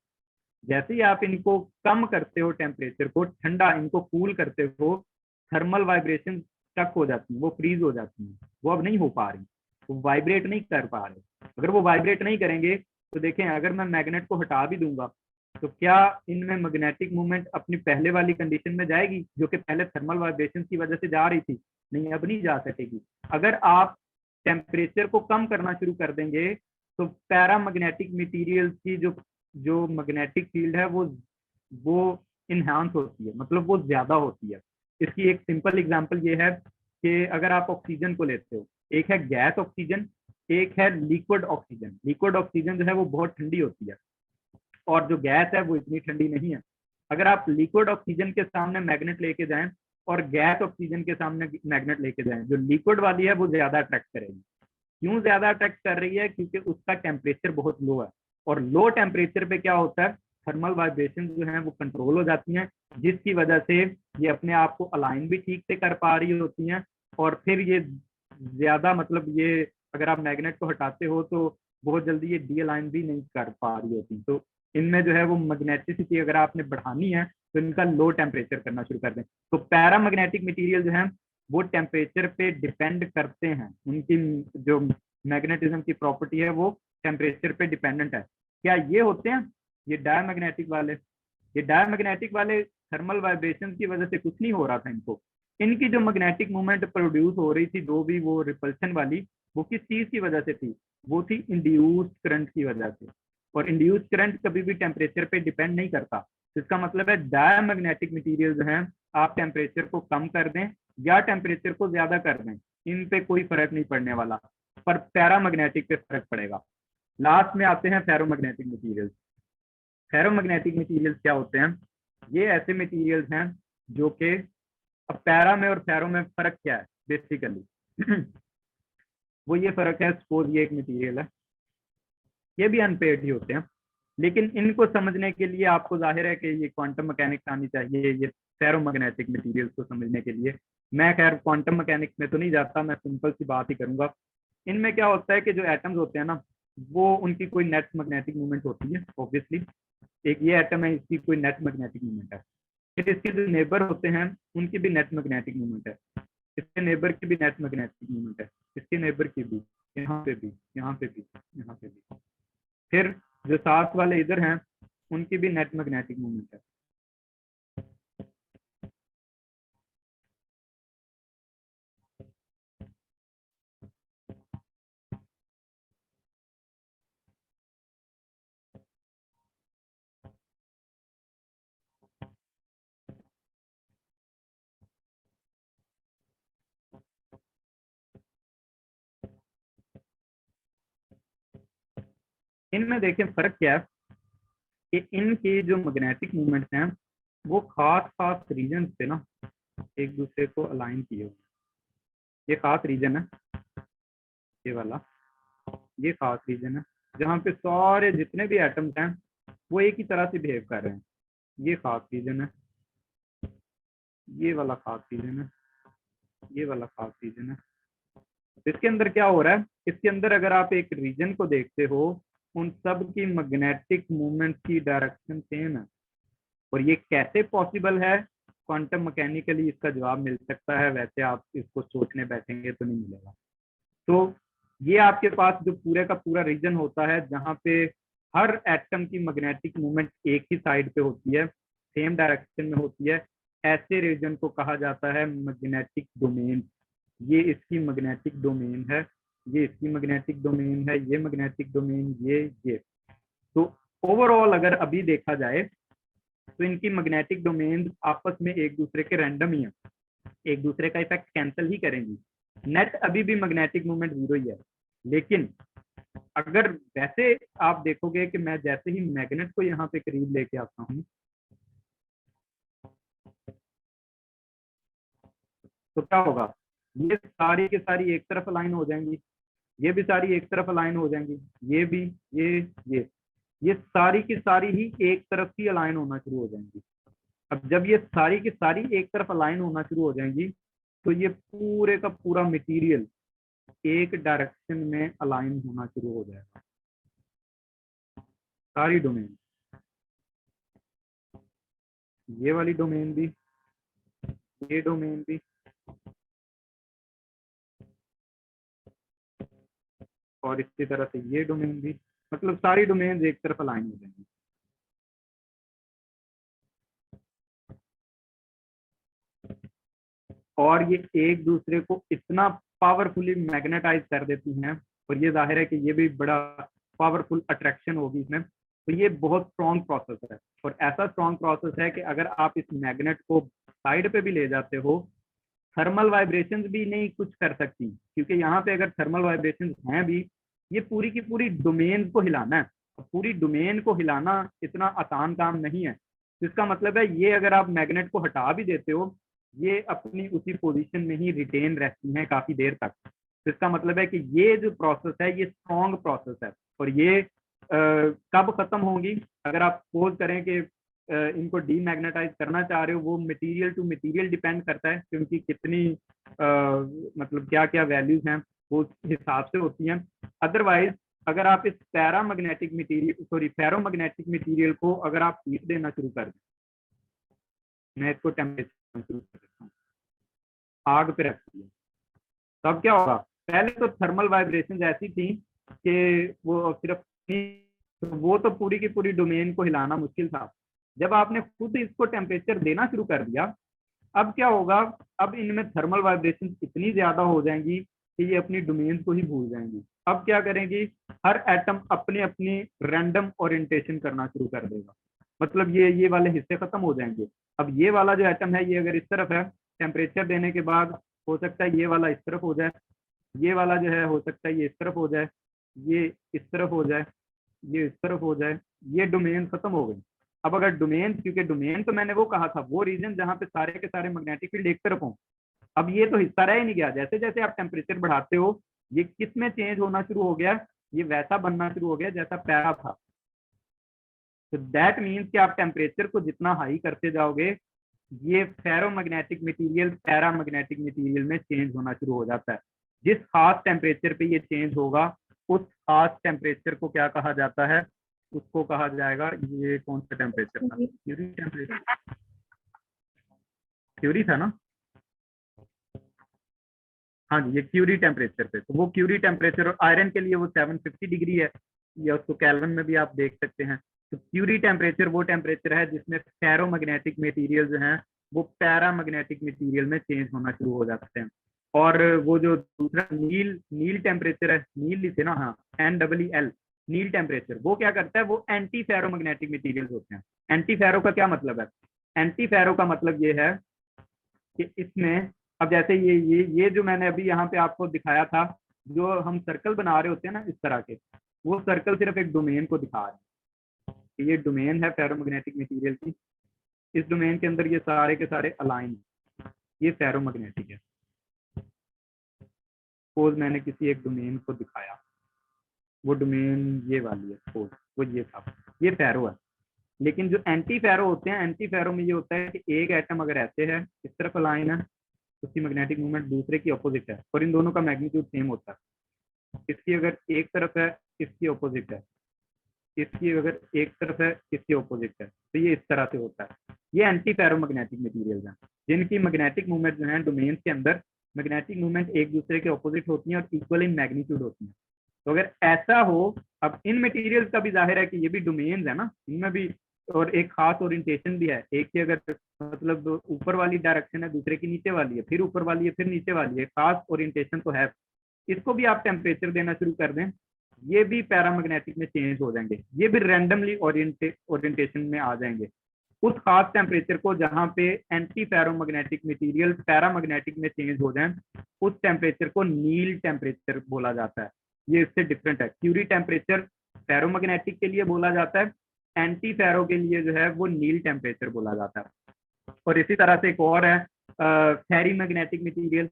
Speaker 1: जैसे ही आप इनको कम करते हो टेम्परेचर को, ठंडा इनको कूल करते हो, थर्मल वाइब्रेशन स्टक हो जाती है, वो फ्रीज हो जाती है, वो अब नहीं हो पा रही, वो वाइब्रेट नहीं कर पा रहे। अगर वो वाइब्रेट नहीं करेंगे तो देखें अगर मैं मैग्नेट को हटा भी दूंगा तो क्या इनमें मैग्नेटिक मूवमेंट अपनी पहले वाली कंडीशन में जाएगी जो कि पहले थर्मल वाइब्रेशन की वजह से जा रही थी? नहीं, अब नहीं जा सकेगी। अगर आप टेम्परेचर को कम करना शुरू कर देंगे तो पैरामैग्नेटिक मटेरियल की जो मैग्नेटिक फील्ड है वो इनहांस होती है, मतलब वो ज्यादा होती है। इसकी एक सिंपल एग्जांपल ये है कि अगर आप ऑक्सीजन को लेते हो, एक है गैस ऑक्सीजन, एक है लिक्विड ऑक्सीजन। लिक्विड ऑक्सीजन जो है वो बहुत ठंडी होती है और जो गैस है वो इतनी ठंडी नहीं है। अगर आप लिक्विड ऑक्सीजन के सामने मैग्नेट लेके जाएं और गैस ऑक्सीजन के सामने मैग्नेट लेके जाएं, जो लिक्विड वाली है वो ज्यादा अट्रैक्ट करेगी। क्यों ज्यादा अट्रैक्ट कर रही है? क्योंकि उसका टेम्परेचर बहुत लो है, और लो टेम्परेचर पे क्या होता है, थर्मल वाइब्रेशन जो है वो कंट्रोल हो जाती हैं, जिसकी वजह से ये अपने आप को अलाइन भी ठीक से कर पा रही होती हैं। और फिर ये ज्यादा मतलब ये अगर आप मैग्नेट को हटाते हो तो बहुत जल्दी ये डी अलाइन भी नहीं कर पा रही होती। तो इनमें जो है वो मैग्नेटिसिटी अगर आपने बढ़ानी है तो इनका लो टेम्परेचर करना शुरू कर दें। तो पैरामैग्नेटिक मटेरियल जो है वो टेम्परेचर पे डिपेंड करते हैं, उनकी जो मैग्नेटिज्म की प्रॉपर्टी है वो टेम्परेचर पे डिपेंडेंट है। क्या ये होते हैं ये डायमैग्नेटिक वाले? ये डायमैग्नेटिक वाले थर्मल वाइब्रेशन की वजह से कुछ नहीं हो रहा था इनको। इनकी जो मैग्नेटिक मूवमेंट प्रोड्यूस हो रही थी, जो भी वो रिपल्शन वाली, वो किस चीज की वजह से थी? वो थी इंड्यूस्ड करंट की वजह से। और इंड्यूस्ड करंट कभी भी टेम्परेचर पे डिपेंड नहीं करता। इसका मतलब है डायमैग्नेटिक मटेरियल जो है आप टेम्परेचर को कम कर दें या टेम्परेचर को ज्यादा कर दें, इन पे कोई फर्क नहीं पड़ने वाला, पर पैरामैग्नेटिक पे फर्क पड़ेगा। लास्ट में आते हैं फेरोमैग्नेटिक मटेरियल्स। फेरोमैग्नेटिक मटेरियल्स क्या होते हैं? ये ऐसे मटेरियल्स हैं जो कि, अब पैरा में और फेरो में फर्क क्या है बेसिकली? वो ये फर्क है, सपोज ये एक मटेरियल है, ये भी अनपेयर्ड ही होते हैं, लेकिन इनको समझने के लिए आपको जाहिर है कि ये क्वांटम मैकेनिक्स आनी चाहिए ये फेरोमैग्नेटिक मटेरियल्स को समझने के लिए। मैं खैर क्वांटम मैकेनिक्स में तो नहीं जाता, मैं सिंपल सी बात ही करूंगा। इनमें क्या होता है कि जो एटम्स होते हैं ना, वो उनकी कोई नेट मैग्नेटिक मूवमेंट होती है ऑब्वियसली। एक ये एटम है, इसकी कोई नेट मैग्नेटिक मूवमेंट है। फिर इसके जो नेबर होते हैं उनकी भी नेट मैग्नेटिक मूवमेंट है, इसके नेबर की भी नेट मैग्नेटिक मूवमेंट है, इसके नेबर की भी, यहाँ पे भी, यहाँ पे भी, यहाँ पे भी। फिर जो साथ वाले इधर हैं उनकी भी नेट मैग्नेटिक मूवमेंट है। इनमें देखें फर्क क्या है कि इनकी जो मैग्नेटिक मूवमेंट्स हैं वो खास खास रीजन पे ना एक दूसरे को अलाइन किए हुए। ये खास रीजन है, ये वाला, ये खास रीजन है जहाँ पे सारे जितने भी एटम्स हैं वो एक ही तरह से बिहेव कर रहे हैं। ये खास रीजन है, ये वाला खास रीजन है, ये वाला खास रीजन है। इसके अंदर क्या हो रहा है? इसके अंदर अगर आप एक रीजन को देखते हो, उन सब की मैग्नेटिक मूवमेंट की डायरेक्शन सेम है। और ये कैसे पॉसिबल है? क्वांटम मैकेनिकली इसका जवाब मिल सकता है, वैसे आप इसको सोचने बैठेंगे तो नहीं मिलेगा। तो ये आपके पास जो पूरे का पूरा रीजन होता है जहाँ पे हर एटम की मैग्नेटिक मूवमेंट एक ही साइड पे होती है, सेम डायरेक्शन में होती है, ऐसे रीजन को कहा जाता है मैग्नेटिक डोमेन। ये इसकी मैग्नेटिक डोमेन है, ये इसकी मैग्नेटिक डोमेन है, ये मैग्नेटिक डोमेन, ये। तो ओवरऑल अगर अभी देखा जाए तो इनकी मैग्नेटिक डोमेन आपस में एक दूसरे के रैंडम ही है, एक दूसरे का इफेक्ट कैंसिल ही करेंगी। नेट अभी भी मैग्नेटिक मूवमेंट 0 ही है। लेकिन अगर वैसे आप देखोगे कि मैं जैसे ही मैग्नेट को यहाँ पे करीब लेके आता हूँ तो क्या होगा? ये सारी की सारी एक तरफ अलाइन हो जाएंगी, ये भी सारी एक तरफ अलाइन हो जाएंगी, ये भी, ये सारी की सारी ही एक तरफ ही अलाइन होना शुरू हो जाएंगी। अब जब ये सारी की सारी एक तरफ अलाइन होना शुरू हो जाएंगी तो ये पूरे का पूरा मटेरियल एक डायरेक्शन में अलाइन होना शुरू हो जाएगा, सारी डोमेन, ये वाली डोमेन भी, ये डोमेन भी, और इसी तरह से ये डोमेन भी, मतलब सारी डोमेन एक तरफ अलाइन हो जाएंगी। और ये एक दूसरे को इतना पावरफुली मैग्नेटाइज कर देती हैं, और ये जाहिर है कि ये भी बड़ा पावरफुल अट्रैक्शन होगी इसमें। तो ये बहुत स्ट्रॉन्ग प्रोसेस है, और ऐसा स्ट्रॉन्ग प्रोसेस है कि अगर आप इस मैग्नेट को साइड पे भी ले जाते हो, थर्मल वाइब्रेशंस भी नहीं कुछ कर सकती, क्योंकि यहाँ पे अगर थर्मल वाइब्रेशंस हैं भी, ये पूरी की पूरी डोमेन को हिलाना है। पूरी डोमेन को हिलाना इतना आसान काम नहीं है। तो इसका मतलब है ये अगर आप मैग्नेट को हटा भी देते हो, ये अपनी उसी पोजीशन में ही रिटेन रहती हैं काफी देर तक। तो इसका मतलब है कि ये जो प्रोसेस है ये स्ट्रॉन्ग प्रोसेस है, और ये कब खत्म होंगी? अगर आप सपोज करें कि इनको डीमैग्नेटाइज करना चाह रहे हो, वो मटेरियल टू मटेरियल डिपेंड करता है, क्योंकि कितनी मतलब क्या क्या वैल्यूज हैं वो उस हिसाब से होती हैं। अदरवाइज अगर आप इस पैरामैग्नेटिक मटेरियल फेरोमैग्नेटिक मटेरियल को अगर आप हीट देना शुरू कर दें, मैं इसको टेम्परेचर शुरू कर देता हूँ, आग पे रख दिया, तब क्या होगा? पहले तो थर्मल वाइब्रेशन ऐसी थी कि वो सिर्फ, वो तो पूरी की पूरी डोमेन को हिलाना मुश्किल था। जब आपने खुद इसको टेम्परेचर देना शुरू कर दिया, अब क्या होगा? अब इनमें थर्मल वाइब्रेशन इतनी ज्यादा हो जाएंगी कि ये अपनी डोमेन को ही भूल जाएंगी। अब क्या करेंगी? हर एटम अपने अपनी रैंडम ओरिएंटेशन करना शुरू कर देगा, मतलब ये वाले हिस्से खत्म हो जाएंगे। अब ये वाला जो एटम है ये अगर इस तरफ है, टेम्परेचर देने के बाद हो सकता है ये वाला इस तरफ हो जाए, ये वाला जो है हो सकता है ये इस तरफ हो जाए, ये इस तरफ हो जाए, ये इस तरफ हो जाए, ये डोमेन खत्म हो गई। अब अगर डोमेन, क्योंकि डोमेन तो मैंने वो कहा था वो रीजन जहाँ पे सारे के सारे मैग्नेटिक फील्ड एक तरफ हो, अब ये तो हिस्सा रह ही नहीं गया। जैसे जैसे आप टेम्परेचर बढ़ाते हो ये किस में चेंज होना शुरू हो गया? ये वैसा बनना शुरू हो गया जैसा पैरा था। तो दैट मीन्स कि आप टेम्परेचर को जितना हाई करते जाओगे, ये फेरोमैग्नेटिक मटेरियल पैरामैग्नेटिक मटेरियल में चेंज होना शुरू हो जाता है। जिस खास टेम्परेचर पे ये चेंज होगा, उस खास टेम्परेचर को क्या कहा जाता है? उसको कहा जाएगा, ये कौन सा टेम्परेचर था? क्यूरी टेम्परेचर, क्यूरी था ना? हाँ जी, ये क्यूरी टेम्परेचर पे। तो वो क्यूरी टेम्परेचर, और आयरन के लिए वो 750 डिग्री है, या उसको केल्विन में भी आप देख सकते हैं। तो क्यूरी टेम्परेचर वो टेम्परेचर है जिसमें फेरोमैग्नेटिक मटेरियल जो हैं वो पैरामैग्नेटिक मटेरियल में चेंज होना शुरू हो जाते हैं। और वो जो दूसरा नील टेम्परेचर है, नील लिखे ना, हाँ, NEEL, नील टेम्परेचर, वो क्या करता है? वो एंटी फेरोमैग्नेटिक मटेरियल होते हैं। एंटी फेरो का क्या मतलब है? एंटी फेरो का मतलब ये है कि इसमें, अब जैसे ये जो मैंने अभी यहाँ पे आपको दिखाया था, जो हम सर्कल बना रहे होते हैं ना इस तरह के, वो सर्कल सिर्फ एक डोमेन को दिखा रहे हैं। ये डोमेन है फेरोमैग्नेटिक मटेरियल की, इस डोमेन के अंदर ये सारे के सारे अलाइन, ये फेरोमैग्नेटिक है। सपोज मैंने किसी एक डोमेन को दिखाया, वो डोमेन ये वाली है, सपोज वो ये था, ये फेरो है। लेकिन जो एंटी फेरो होते हैं, एंटी फेरो में ये होता है कि एक एटम अगर ऐसे है, इस तरफ अलाइन है, उसकी मैग्नेटिक मूवमेंट दूसरे की अपोजिट है, और इन दोनों का मैग्नीट्यूड सेम होता है। इसकी अगर एक तरफ है, इसकी अपोजिट है, इसकी अगर एक तरफ है, इसकी अपोजिट है, तो ये इस तरह से होता है। ये एंटी फेरोमैग्नेटिक मटेरियल्स हैं जिनकी मैग्नेटिक मूवमेंट जो है डोमेन के अंदर, मैग्नेटिक मूवमेंट एक दूसरे के अपोजिट होती है और इक्वल इन मैग्नीट्यूड होती है। तो अगर ऐसा हो, अब इन मटेरियल्स का भी जाहिर है कि ये भी डोमेन्स है ना, इनमें भी, और एक खास ओरिएंटेशन भी है। एक की अगर मतलब ऊपर वाली डायरेक्शन है, दूसरे की नीचे वाली है, फिर ऊपर वाली है, फिर नीचे वाली है, खास ओरिएंटेशन तो है। इसको भी आप टेम्परेचर देना शुरू कर दें, ये भी पैरामैग्नेटिक में चेंज हो जाएंगे, ये भी रैंडमली ओरिएंटेशन में आ जाएंगे उस खास टेम्परेचर को जहां पे एंटी फेरोमैग्नेटिक मटेरियल पैरामैग्नेटिक में चेंज हो जाए, उस टेम्परेचर को नील टेम्परेचर बोला जाता है। ये इससे डिफरेंट है। क्यूरी टेम्परेचर फेरोमैग्नेटिक के लिए बोला जाता है, एंटी फेरो के लिए जो है वो नील टेम्परेचर बोला जाता है। और इसी तरह से एक और है फेरीमैग्नेटिक मटेरियल।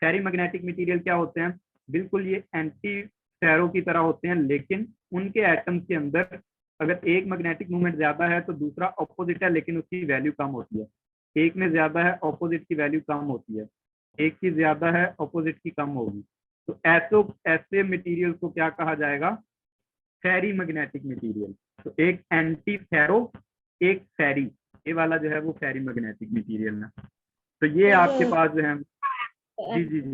Speaker 1: फेरीमैग्नेटिक मटेरियल क्या होते हैं? बिल्कुल ये एंटी फेरो की तरह होते हैं, लेकिन उनके एटम्स के अंदर अगर एक मैग्नेटिक मूवमेंट ज्यादा है तो दूसरा ऑपोजिट है, लेकिन उसकी वैल्यू कम होती है। एक में ज्यादा है, ऑपोजिट की वैल्यू कम होती है। एक की ज्यादा है, ऑपोजिट की कम होगी। तो ऐसे मटेरियल को क्या कहा जाएगा? फेरीमैग्नेटिक मटेरियल। तो एक एंटी फेरो, एक फेरी, ये वाला जो है वो फेरीमैग्नेटिक मटेरियल है। तो ये आपके पास जो है, जी जी जी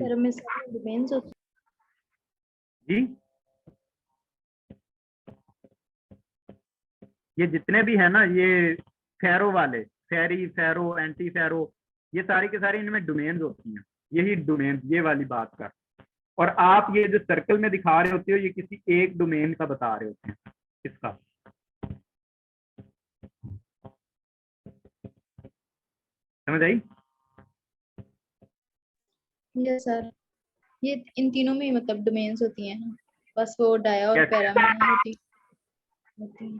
Speaker 1: जी, ये जितने भी है ना, ये फेरो वाले, फेरी, फेरो, एंटी फेरो, ये सारी के सारे इनमें डोमेन्स होती हैं। यही डोमेन, ये वाली बात का। और आप ये जो सर्कल में दिखा रहे होते हो, ये किसी एक डोमेन का बता रहे होते हैं इसका। समझ आई?
Speaker 3: यस सर, ये इन तीनों में मतलब डोमेन्स होती हैं, बस वो डाया और पैरा में नहीं होती।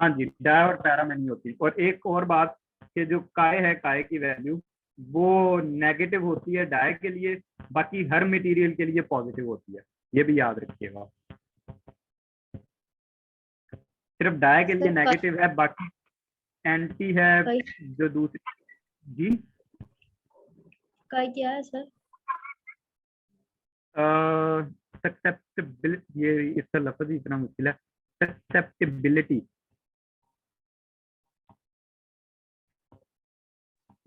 Speaker 1: हाँ जी, डाया और पैरा में नहीं होती। और एक और बात कि जो काय है, काय की वैल्यू वो नेगेटिव होती है डाई के लिए, बाकी हर मटेरियल के लिए पॉजिटिव होती है, ये भी याद रखिएगा। सिर्फ डाई के लिए
Speaker 3: सर
Speaker 1: नेगेटिव है, बाकी एंटी है
Speaker 3: काय
Speaker 1: जो दूसरी। जी
Speaker 3: काय क्या है सर?
Speaker 1: सक्सेप्टेबिलिटी, ये इसका लफ्ज ही इतना मुश्किल है, सक्सेप्टेबिलिटी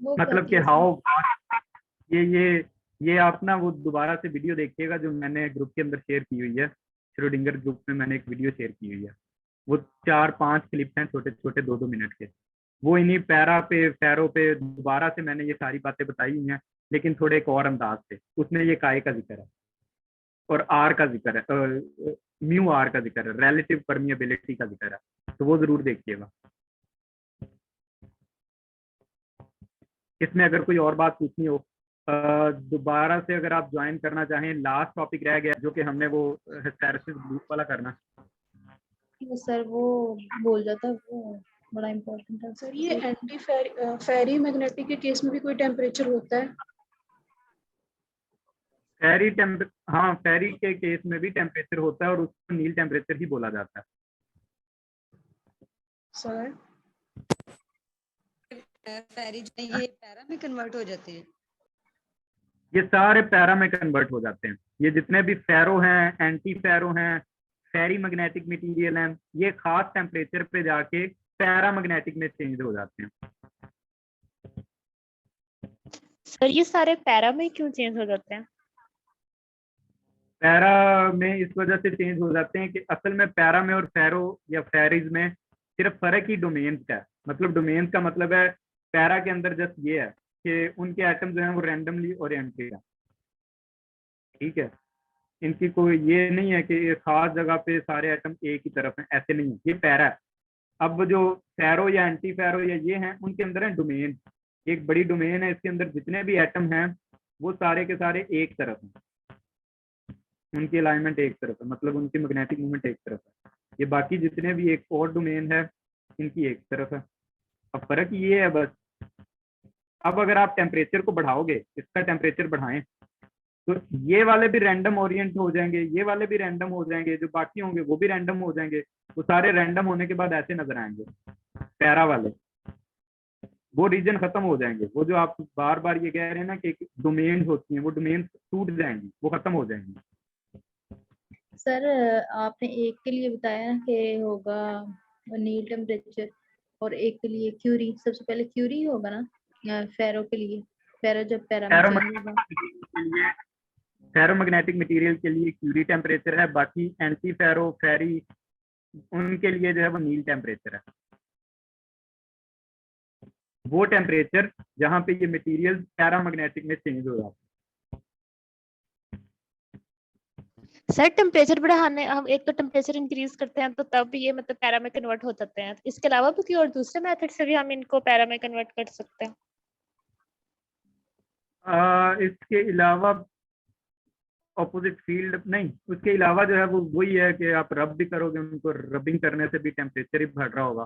Speaker 3: वो क्या
Speaker 1: मतलब कि
Speaker 3: होती है सर?
Speaker 1: हाउ, ये आप ना वो दोबारा से वीडियो देखिएगा जो मैंने ग्रुप के अंदर शेयर की हुई है, श्रोडिंगर ग्रुप में मैंने एक वीडियो शेयर की हुई है, वो 4-5 क्लिप्स हैं छोटे छोटे 2-2 मिनट के, वो इन्हीं पैरा पे फेरो पे दोबारा से मैंने ये सारी बातें बताई हुई हैं, लेकिन थोड़े एक और अंदाज से। उसमें ये काय का जिक्र है और आर का जिक्र है, म्यू आर का जिक्र है, रिलेटिव परमिएबिलिटी का जिक्र है, तो वो जरूर देखिएगा। इसमें अगर कोई और बात पूछनी हो दोबारा से अगर आप ज्वाइन करना चाहें, लास्ट टॉपिक रह गया जो कि हमने वो हिस्टैरिसीस ग्रुप वाला करना।
Speaker 3: सर वो बोल जाता, वो बड़ा इम्पोर्टेंट है
Speaker 4: सर ये एंटी फेरी मैग्नेटिक के केस में भी कोई टेम्परेचर होता है?
Speaker 1: फेरी हाँ, फेरी के केस में भी टेम्परेचर होता है और उसको नील टेम्परेचर ही बोला जाता है।
Speaker 4: सर
Speaker 2: फेरी जो है ये पैरा में कन्वर्ट हो जाते हैं।
Speaker 1: ये सारे पैरा में कन्वर्ट हो जाते हैं, ये जितने भी फेरो हैं, एंटी फेरो हैं, फेरी मैग्नेटिक मटेरियल हैं, ये खास टेम्परेचर पे जाके पैरा मैग्नेटिक में चेंज हो जाते हैं।
Speaker 5: सर ये सारे पैरा में क्यों चेंज हो जाते हैं?
Speaker 1: पैरा में इस वजह से चेंज हो जाते हैं कि असल में पैरा में और फेरो या फेरीज में सिर्फ फर्क ही डोमेन्स का है। मतलब डोमेन्स का मतलब है पैरा के अंदर जस्ट ये है कि उनके एटम जो हैं वो रैंडमली ओरिएंटेड है, ठीक है, इनकी कोई ये नहीं है कि खास जगह पे सारे एटम एक ही तरफ हैं, ऐसे नहीं है, ये पैरा है। अब जो फेरो या एंटी फेरो या ये हैं उनके अंदर है डोमेन, एक बड़ी डोमेन है, इसके अंदर जितने भी एटम हैं वो सारे के सारे एक तरफ हैं, उनकी अलाइनमेंट एक तरफ है, मतलब उनकी मैग्नेटिक मूवमेंट एक तरफ है। ये बाकी जितने भी एक और डोमेन है इनकी एक तरफ है। अब फर्क ये है बस, अब अगर आप टेम्परेचर को बढ़ाओगे, इसका टेम्परेचर बढ़ाएं, तो ये वाले भी रैंडम ओरिएंट हो जाएंगे, ये वाले भी रैंडम हो जाएंगे, जो बाकी होंगे वो भी रैंडम हो जाएंगे। वो सारे रैंडम होने के बाद ऐसे नजर आएंगे, पैरा वाले वो रीजन खत्म हो जाएंगे। वो जो आप बार बार ये कह रहे हैं ना कि डोमेन होती हैं, वो डोमेन टूट जाएंगी, वो खत्म हो जाएंगी।
Speaker 3: सर आपने एक के लिए बताया कि होगा नील टेम्परेचर और एक के लिए क्यूरी, सबसे पहले क्यूरी होगा ना फेरो के लिए, फेरो जब पैरा में चेंज होगा।
Speaker 1: फेरोमैग्नेटिक मटेरियल के लिए क्यूरी टेम्परेचर है, बाकी एंटी फेरो फेरी उनके लिए जो है वो नील टेम्परेचर है। वो टेम्परेचर जहां पे ये मटेरियल पैरामैग्नेटिक में चेंज हो जाता है।
Speaker 5: सर टेम्परेचर बढ़ाने, हम एक तो टेम्परेचर इंक्रीज करते हैं तो तब ये मतलब पैरा में कन्वर्ट हो जाते हैं, इसके अलावा भी कोई और दूसरे मेथड से भी हम इनको पैरा में कन्वर्ट कर सकते हैं?
Speaker 1: इसके अलावा ऑपोजिट फील्ड नहीं, उसके अलावा जो है वो वही है कि आप रब भी करोगे उनको, रबिंग करने से भी टेम्परेचर ही बढ़ रहा होगा,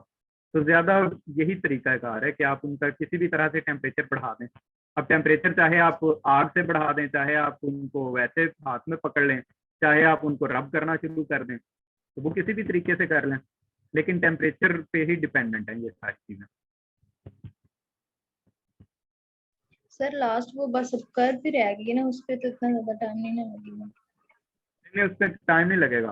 Speaker 1: तो ज्यादा यही तरीका कार है कि आप उनका किसी भी तरह से टेम्परेचर बढ़ा दें। अब टेम्परेचर चाहे आप आग से बढ़ा दें, चाहे आप उनको वैसे हाथ में पकड़ लें, चाहे आप उनको रब करना शुरू कर दें, तो वो किसी भी तरीके से कर लें, लेकिन टेम्परेचर पे ही डिपेंडेंट है ये सारी चीजें।
Speaker 3: सर लास्ट वो बस अब कर भी रह गई ना, उस पे तो इतना ज्यादा टाइम नहीं लगेगा।
Speaker 1: उस पर टाइम नहीं लगेगा,